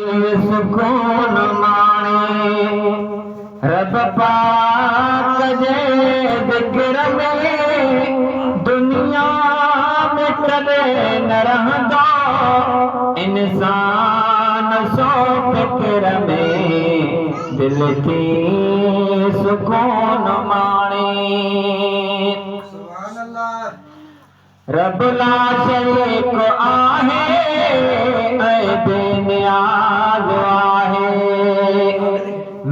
सुकून माणे रब पाक जे ज़िक्र में दुनिया में कदे न रहंदो इंसान सो फिक्र में दिल थी सुकून माणे रब ला शरीक आहे ऐं बेनियाज़ आहे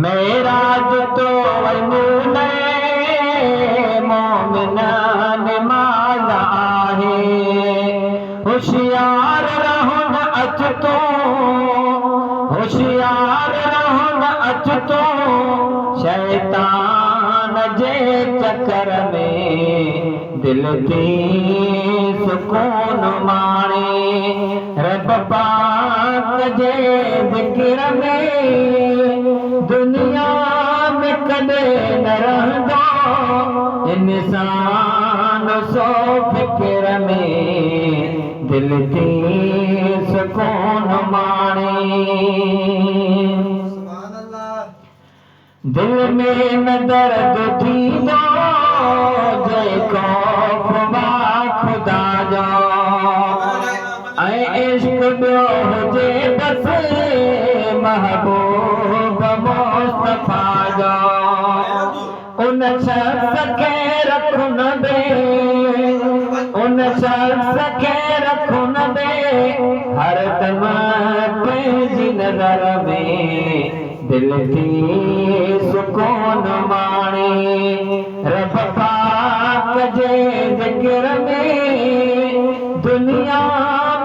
मेराज तो वञे मोमिन निमाज़ आहे होशियार रहन अच तो होशियार रहन अच तो शैतान जे चक्कर में दिल थी सुकून माणे रब पाक जे ज़िक्र में दुनिया में कदे न रहंदो इंसान सो फिक्र में दिल थी सुकून माणे दिल में न दर्द थींदो जेको खुदा जो ऐं इश्क ॿियो हुजे बस महबूब मुस्तफा जो उन शख्स खे रखु न दे उन शख्स खे रखु न दे हरदम पंहिंजी नज़र में दिल थी सुकून माणे रब पाक जे ज़िक्र में दुनिया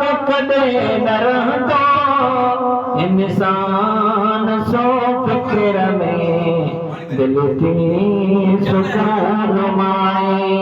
में कदे न रहंदो इंसान सो फिक्र में दिल थी सुकून माणे